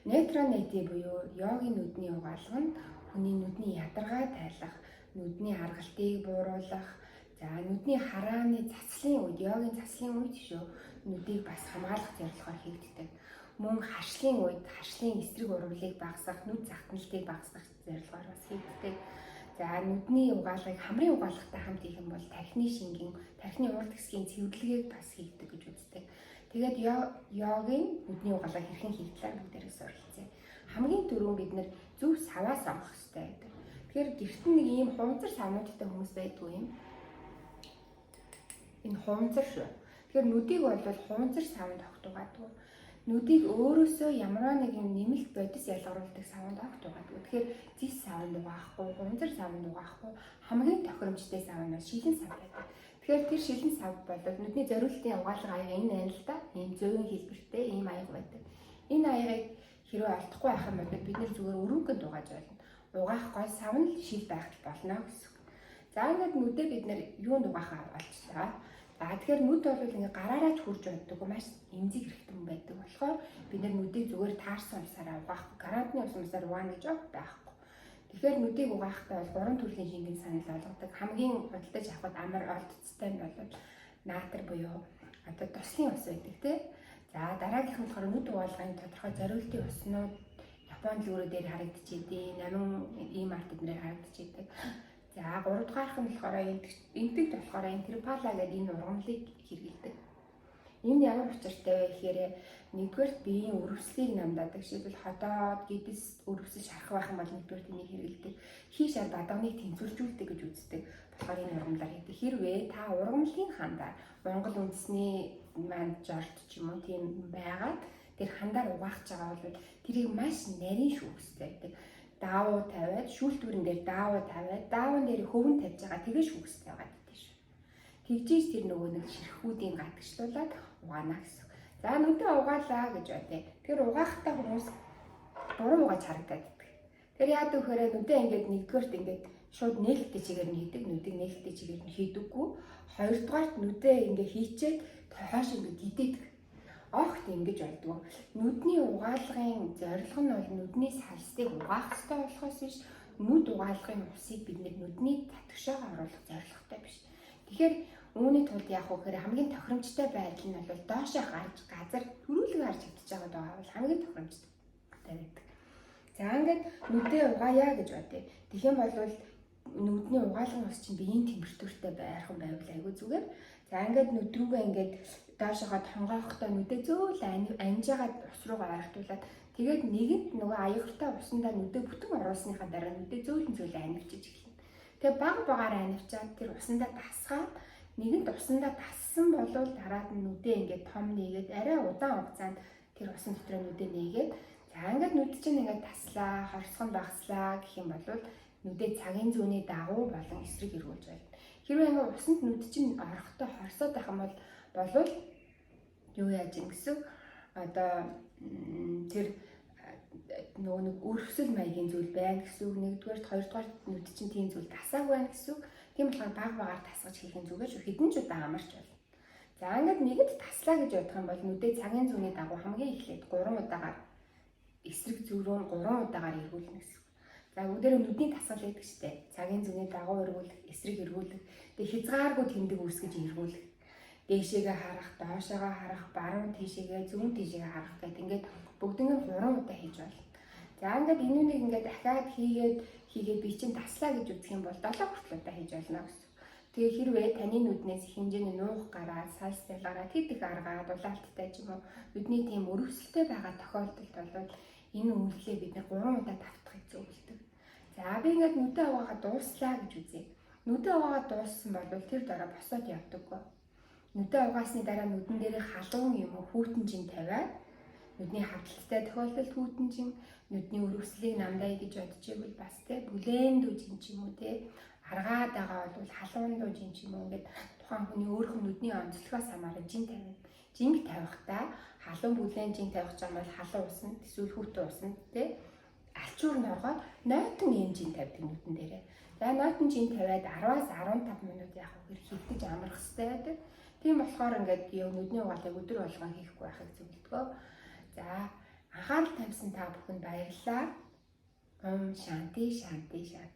Нейтронети буюу йогийн нүдний угаалга нь хүний нүдний ядаргаа тайлах, нүдний аргалтыг бууруулах, за нүдний харааны цацлын үед, йогийн цацлын үед шүү, нүдийг бас хамгаалах зорилгоор хийгддэг. Мөн харшлын үед харшлын эсрэг урвалыг багасгах, нүд загтналтыг багасгах зорилгоор бас хийгддэг. За нүдний угаалгыг хамрын угаалгатай хамт хийх юм бол тархины шингийн, тархины урд хэсгийн цэвэрлэгийг бас хийгдэг гэж үздэг. Тэгээд йогийн нүдний угаалгыг хэрхэн хийх талаар бүгдээрээ суралцъя. Хамгийн түрүүн бид нэр зөв саваа сонгох хэрэгтэй байдаг. Тэгэхээр гэрт нэг ийм хуванцар савнуудтай хүмүүс байдгүй юм. Энэ хуванцар шүү. Тэгэхээр нүдийг бол хуванцар савнд тогтуугадаг. Нүдийг өөрөөсөө ямар нэгэн нэмэлт бодис ялгаруулдаг савнд тогтуугадаг. Тэгэхээр зис савнд угаахгүй, хуванцар савнд угаахгүй хамгийн тохиромжтой сав нь шилэн сав байдаг. Тэгэхээр тэр шилэн сав бол нүдний зориултын угаалга аяга энэ байна л да. Ийм зөөвөн хэлбэртэй ийм аяга байдаг. Энэ аягыг хэрвээ олдохгүй байх юм бол бид нэр зүгээр өрөнгөнд угааж болно. Угаах гол сав нь шил байх болно гэсэн. За ингээд нүдээ бид нэр юунд угаахаа олчлаа. За тэгэхээр нүд бол ингээ гараараач хурж байдаг маш эмзэг хэрэгтэй байдаг болохоор бид нар нүдийг зүгээр таарсан усаараа угаахгүй, гарантны усаар угаана гэж байхгүй. Тэгэхээр нүдийг угаахдаа бол 3 төрлийн шингэн санал олгодог. Хамгийн худалдаж авахд амар олдцтой нь бол наатар буюу одоо туслын ус байдаг тий. За дараагийнх нь болохоор нүд угаалгын тодорхой зориултын уснууд Японд лүүрэ дээр харагдчихэдэг, намын ийм арт эднэр харагдчихэдэг. За 3 дугаарх нь болохоор энтэг болохоор интерпала гэдэг энэ ургамлыг хэрэглэдэг. Энд ямар учиртай вэ гэхээр нэгдүгээр биеийн өрөвслийг намдаадаг. Жишээлбэл хотоод гидс өрөвсөж шарах байх юм бол нэгдүгээр тэнийг хэрэглэдэг. Хий шар бадамныг тэнцвэржүүлдэг гэж үздэг. Болохоор энэ ургамлаар хийдэг. Хэрвээ та ургамлын хандаар Монгол үндэсний жорт ч юм уу тийм байгаад тэр хандаар угаах гэж байгаа бол тэрийг маш нарийн шүүхстэй байдаг. Даавуу тавиад шүүлтүүрэн дээр даавуу тавиад даавын дээр хөвөн тавьж байгаа тэгээ шүүхстэй байгаа гэдэг шүү. Тэгжиж тэр нөгөө нэг ширхгүүдийн гадагшлуулаад угаана гэсэн. За нүдээ угаалаа гэж бодъё. Тэр угаахтаа хүмүүс буруу угааж харагдаад байдаг. Тэр яадаг вэхээр нүдээ ингээд нэгдүгээрт ингээд шууд нээлттэй чигээр нь хийдэг, нүдийг нээлттэй чигээр нь хийдэггүй. Хоёрдугаарт нүдээ ингээд хийчээд хойш ингээд гидээдэг. Огт ингэж болдгоо. Нүдний угаалгын зорилго нь бол нүдний салстыг угаах хэрэгтэй болохоос биш, нүд угаалгын усыг бид нүдний татгшаага оруулах зорилготой биш. Тэгэхээр үүний тулд яах вэ гэхээр хамгийн тохиромжтой байдал нь бол доошоо гарч газар төрүүлэг харж хөвтөж байгаа бол хамгийн тохиромжтой байдаг. За ингээд нүдээ угаая гэж бодъё. Тэгэх юм бол нүдний угаалгын ус чинь биеийн температуртай байрхан байвал айгүй зүгээр. За ингээд нүд рүүгээ ингээд доошоо тонгоохдоо нүдээ зөөл анжаагаад ус руугаа ойртуулад тэгээд нэгэнт нөгөө аягартай усандаа нүдээ бүтэн оруулсныхаа дараа нүдээ зөөлөн анивчиж эхэлнэ. Тэгээд баг багаар анивчаад тэр усандаа тасгаад нэгэнт усандаа тассан болвол дараад нь нүдээ ингээд том нээгээд арай удаан хугацаанд тэр усан дотор нүдээ нээгээд за ингээд нүд чинь ингээд таслаа, хорсгон багслаа гэх юм бол нүдээ цагийн зүүнний дагуу болон эсрэг эргүүлж байна. Хэрвээ ингээд усанд нүд чинь орохдоо хорсоод байх юм бол юу яаж юм гэсэн одоо тэр нөгөө нэг өрөвсөл маягийн зүйл байна гэсэн үг. Нэгдүгээр, хоёрдугаар нүд чинь тийм зүйл тасааг байна гэсэн үг. Тийм болохоор баг багаар тасгаж хийх нь зүгээр шүү. Хэдэн ч удаа амарч байна. За ингээд нэгэд таслаа гэж бодох юм бол нүдээ цагийн зүүнний дагуу хамгийн эхлээд 3 удаагаар эсрэг зүүрөөр 3 удаагаар эргүүлнэ гэсэн. За бүгдээрээ нүдний тасгал гэдэг чтэй. Цагийн зүүнний дагуу эргүүлэх, эсрэг эргүүлэх, тэгээ хязгааргүй тэмдэг үүсгэж эргүүлэх. Дээшээгээ харах, доошоогоо харах, баруун тийшээгээ, зүүн тийшээгээ харах гэдэг ингээд бүгднийг 3 удаа хийж болно. За ингээд энүүнийг ингээд дахиад хийгээд би чинь таслаа гэж үзэх юм бол 7 хүртэл удаа хийж болно гэсэн. Тэгээ хэрвээ таны нүднээс хэмжээний нуух гараад, салс ялгараад, хэд их аргаад, улаалттай ч юм уу нүдний тийм өрөвсөлтэй байгаа тохиолдолд бол энэ үйлдэлээ бид 3 удаа давтахыг зөвлөдөг. За би ингээд нүдээ угаагаад дууслаа гэж үзье. Нүдээ угаагаад дууссан бол тэр дараа босоод явдаггүй. Нүдээ угаасны дараа нүдэн дээрээ халуун юм уу хүүтэнжин тавиад нүдний хавталтай тохиолдолд хүүтэнжин, нүдний өрөвслийг намдаа гэж бодож ивэл бас те бүлээн дүүжин ч юм уу те аргаад байгаа бол халуун дүүжин ч юм уу ингээд тухайн хүний өөрийнх нь нүдний онцлогоос хамааран жин тавина. Жинг тавихдаа халуун бүлээн жин тавих юм бол халуун усанд эсвэл хүүтэн усанд те алчуур нь оргоод нойтон юм жин тавьдаг нүдэн дээрээ. За нойтон жин тавиад 10-аас 15 минут яах вэ гэхээр хөвтөж амрах хэрэгтэй байдаг. Тийм болохоор ингээд нүдний угаалгыг өдөр болгон хийхгүй байхыг зөвлөдгөө. За Анхаарал тавьсан та бүхэнд баярлалаа. Ом шанти шанти шанти.